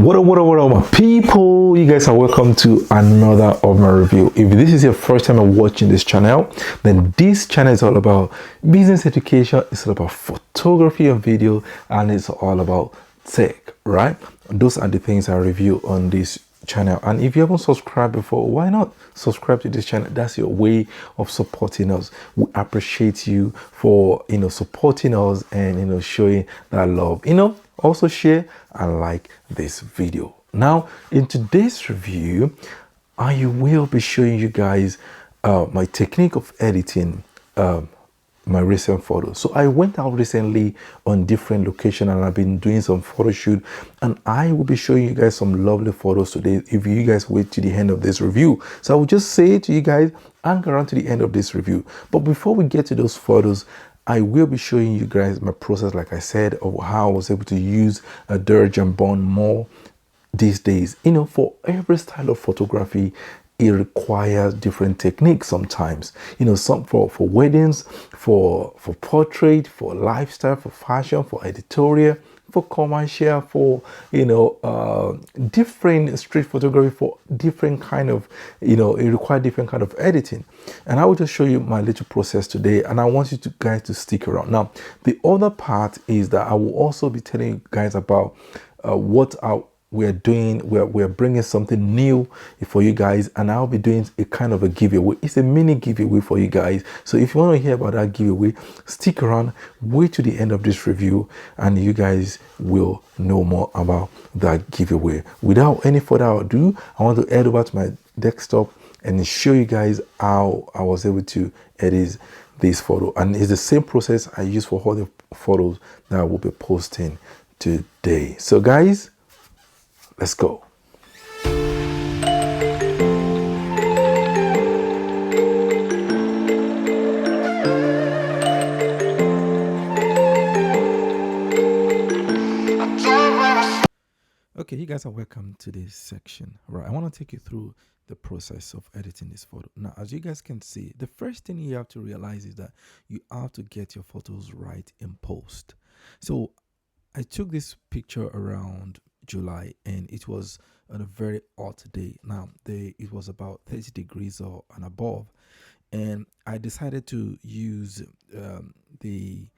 What up, my people? You guys are welcome to another of my review. If this is your first time watching this channel, then this channel is all about business education, it's all about photography and video, and it's all about tech, right? Those are the things I review on this channel. And if you haven't subscribed before, why not subscribe to this channel? That's your way of supporting us. We appreciate you for supporting us and showing that love. Also share and like this video. Now in today's review, I will be showing you guys my technique of editing my recent photos. So I went out recently on different locations and I've been doing some photo shoot, and I will be showing you guys some lovely photos today if you guys wait to the end of this review. So I will just say to you guys, hang around to the end of this review. But before we get to those photos, I will be showing you guys my process, like I said, of how I was able to use a Dodge&burn more these days. For every style of photography, it requires different techniques sometimes. Some for weddings, for portrait, for lifestyle, for fashion, for editorial, for commercial, for different street photography, for different kind of it requires different kind of editing. And I will just show you my little process today, and I want you guys to stick around. Now the other part is that I will also be telling you guys about what we're doing. We're bringing something new for you guys, and I'll be doing a kind of a giveaway. It's a mini giveaway for you guys. So if you want to hear about that giveaway, stick around, wait to the end of this review, and you guys will know more about that giveaway. Without any further ado, I want to head over to my desktop and show you guys how I was able to edit this photo. And it's the same process I use for all the photos that I will be posting today. So guys, let's go. Okay, you guys are welcome to this section. Right, I want to take you through the process of editing this photo. Now, as you guys can see, the first thing you have to realize is that you have to get your photos right in post. So I took this picture around July, and it was on a very hot day. Now it was about 30 degrees or and above, and I decided to use the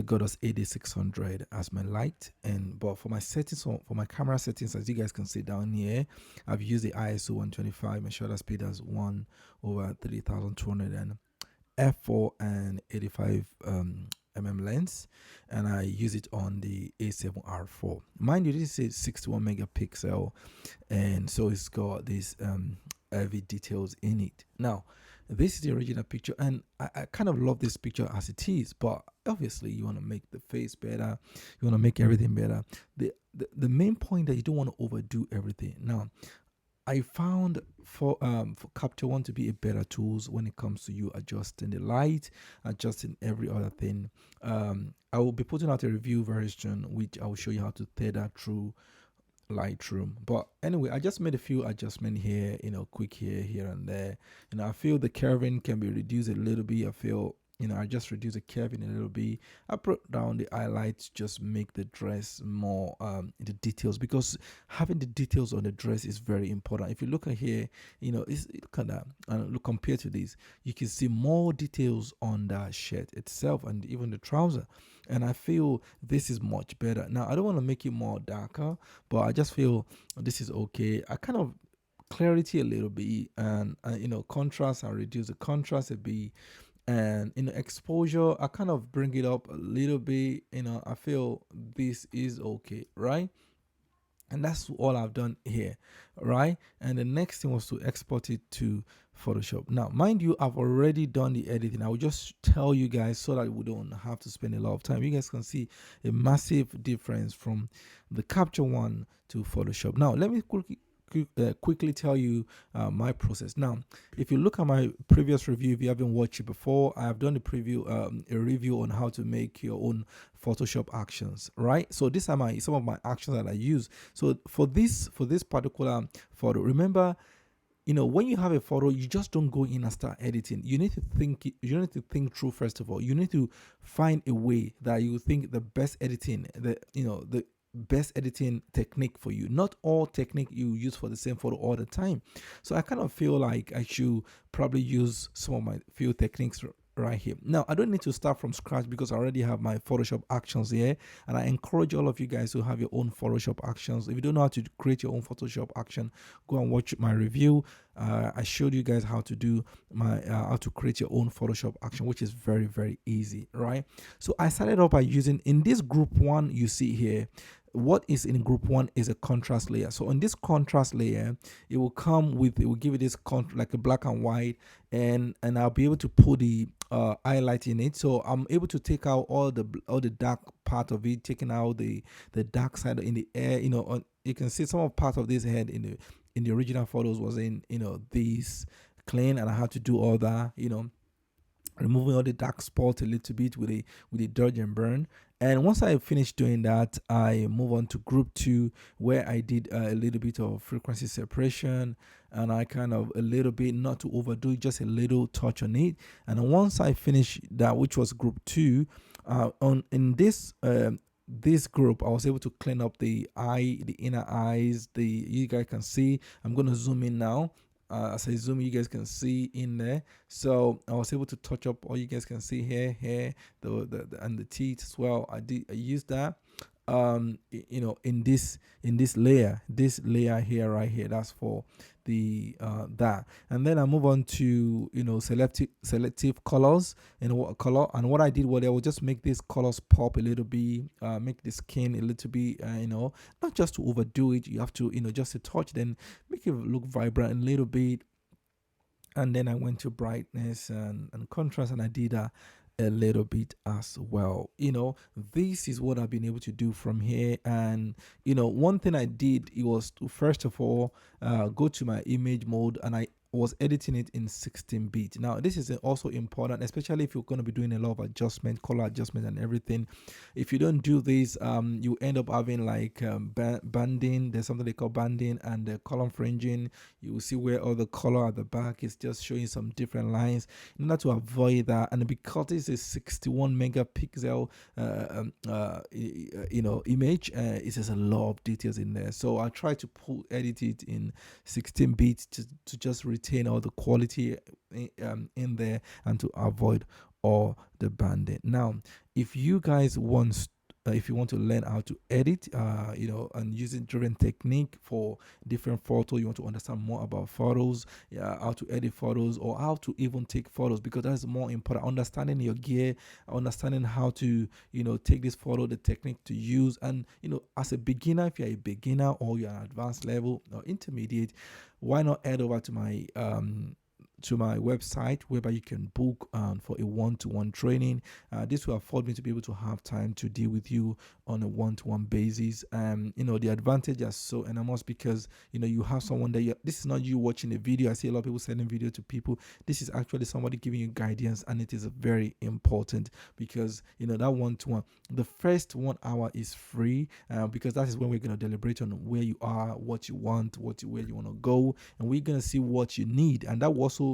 Goddess AD600 as my light. But for my settings, for my camera settings, as you guys can see down here, I've used the ISO 125. My shutter speed as 1/3200 and f4 and 85 mm lens, and I use it on the A7R4. Mind you, this is 61 megapixel, and so it's got these heavy details in it. Now this is the original picture, and I kind of love this picture as it is, but obviously you want to make the face better, you want to make everything better. The main point that you don't want to overdo everything. Now I found for Capture One to be a better tools when it comes to you adjusting the light, adjusting every other thing. I will be putting out a review very soon, which I will show you how to thread that through Lightroom. But anyway, I just made a few adjustments here, quick here and there. I feel the curving can be reduced a little bit. I feel I just reduce the curving a little bit. I brought down the highlights, just make the dress more the details, because having the details on the dress is very important. If you look at here, look at that, and look compared to this, you can see more details on the shirt itself and even the trouser. And I feel this is much better. Now I don't want to make it more darker, but I just feel this is okay. I kind of clarity a little bit, and contrast, I reduce the contrast a bit, and exposure, I kind of bring it up a little bit. I feel this is okay, right? And that's all I've done here, right? And the next thing was to export it to Photoshop. Now mind you, I've already done the editing. I will just tell you guys so that we don't have to spend a lot of time. You guys can see a massive difference from the Capture One to Photoshop. Now let me quickly tell you my process. Now if you look at my previous review, if you haven't watched it before, I have done a review on how to make your own Photoshop actions, right? So these are some of my actions that I use. So for this particular photo, remember, when you have a photo, you just don't go in and start editing. You need to think through. First of all, you need to find a way that you think the best editing, the best editing technique for you. Not all technique you use for the same photo all the time. So I kind of feel like I should probably use some of my few techniques right here. Now I don't need to start from scratch because I already have my Photoshop actions here, and I encourage all of you guys to have your own Photoshop actions. If you don't know how to create your own Photoshop action, go and watch my review. I showed you guys how to do my how to create your own Photoshop action, which is very, very easy, right? So I started off by using, in this group one you see here, what is in group one is a contrast layer. So on this contrast layer, it will come with, it will give you this like a black and white, and I'll be able to put the highlight in it. So I'm able to take out all the dark part of it, taking out the dark side in the air. You can see some of part of this head in the original photos was in these clean, and I had to do all that, removing all the dark spot a little bit with a Dodge and burn. And once I finished doing that, I move on to group two, where I did a little bit of frequency separation, and I kind of a little bit, not to overdo it, just a little touch on it. And once I finished that, which was group two, on in this group, I was able to clean up the inner eyes. You guys can see, I'm going to zoom in now. As I zoom, you guys can see in there. So I was able to touch up all you guys can see here, and the teeth as well. I used that in this layer, here, right here. That's for the that. And then I move on to selective colors, and what I did was I would just make these colors pop a little bit, make the skin a little bit, not just to overdo it. You have to just a touch, then make it look vibrant a little bit. And then I went to brightness and contrast, and I did a little bit as well. This is what I've been able to do from here. And one thing I did, it was to first of all go to my image mode, and I was editing it in 16-bit. Now this is also important, especially if you're going to be doing a lot of adjustment, color adjustment and everything. If you don't do this, you end up having like banding. There's something they call banding, and the column fringing. You will see where all the color at the back is just showing some different lines. In order to avoid that, and because this is 61 megapixel image, it has a lot of details in there. So I try to edit it in 16-bit to just retain all the quality in there, and to avoid all the banding. Now if you guys if you want to learn how to edit, and using different technique for different photos, you want to understand more about photos, how to edit photos, or how to even take photos, because that's more important. Understanding your gear, understanding how to, take this photo, the technique to use. And, as a beginner, if you're a beginner or you're an advanced level or intermediate, why not head over to my website, whereby you can book for a one-to-one training. This will afford me to be able to have time to deal with you on a one-to-one basis. The advantage is so enormous, because you have someone that this is not you watching a video. I see a lot of people sending video to people. This is actually somebody giving you guidance, and it is very important, because that one-to-one, the first 1 hour is free, because that is when we're going to deliberate on where you are, what you want, where you want to go, and we're going to see what you need. And that will also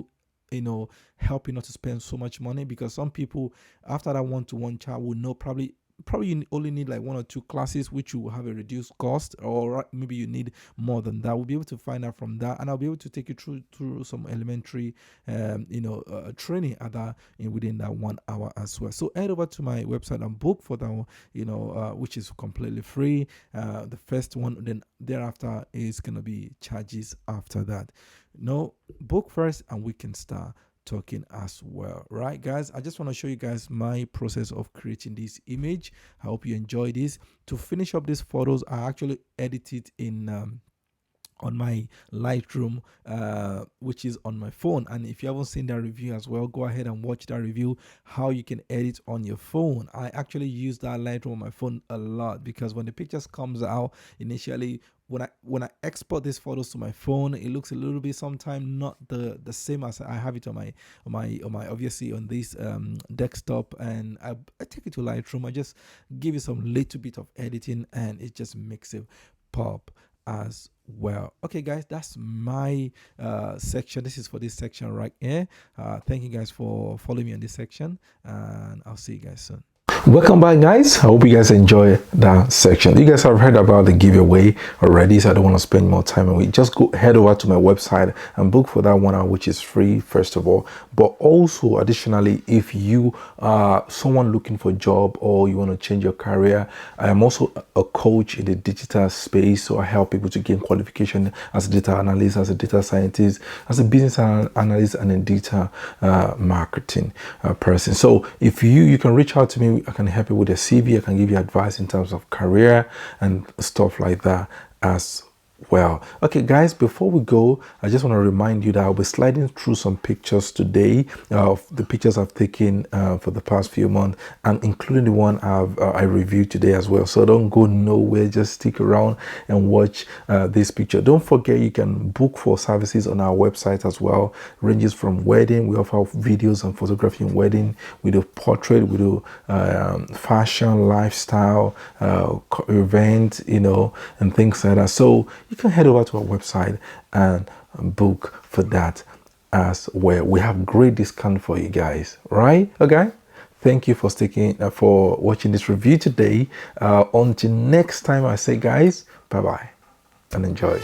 help you not to spend so much money, because some people, after that one-to-one chat, will know probably you only need like 1 or 2 classes, which will have a reduced cost, or maybe you need more than that. We'll be able to find out from that, and I'll be able to take you through some elementary training at that within that 1 hour as well. So head over to my website and book for that, which is completely free, the first one. Then thereafter is gonna be charges after that. Book first, and we can start talking as well. Right, guys, I just want to show you guys my process of creating this image. I hope you enjoy this. To finish up these photos, I actually edit it in on my Lightroom, which is on my phone. And if you haven't seen that review as well, go ahead and watch that review, how you can edit on your phone. I actually use that Lightroom on my phone a lot, because when the pictures comes out initially, when I export these photos to my phone, it looks a little bit sometimes not the same as I have it on my obviously on this desktop. And I take it to Lightroom. I just give it some little bit of editing, and it just makes it pop as well. Okay, guys, that's my section. This is for this section right here. Thank you guys for following me on this section, and I'll see you guys soon. Welcome back, guys. I hope you guys enjoy that section. You guys have heard about the giveaway already, so I don't want to spend more time on it. Just go head over to my website and book for that 1 hour, which is free, first of all. But also, additionally, if you are someone looking for a job or you want to change your career, I am also a coach in the digital space. So I help people to gain qualification as a data analyst, as a data scientist, as a business analyst, and a data marketing person. So if you can reach out to me, I can help you with a CV. I can give you advice in terms of career and stuff like that as well. Okay, guys, before we go, I just want to remind you that I'll be sliding through some pictures today of the pictures I've taken for the past few months, and including the one I reviewed today as well. So don't go nowhere, just stick around and watch this picture. Don't forget you can book for services on our website as well. Ranges from wedding, we offer videos and photography in wedding, we do portrait, we do fashion, lifestyle, event, and things like that. So you can head over to our website and book for that as well. We have great discount for you guys, right? Okay. Thank you for sticking for watching this review today. Until next time, I say, guys, bye bye and enjoy.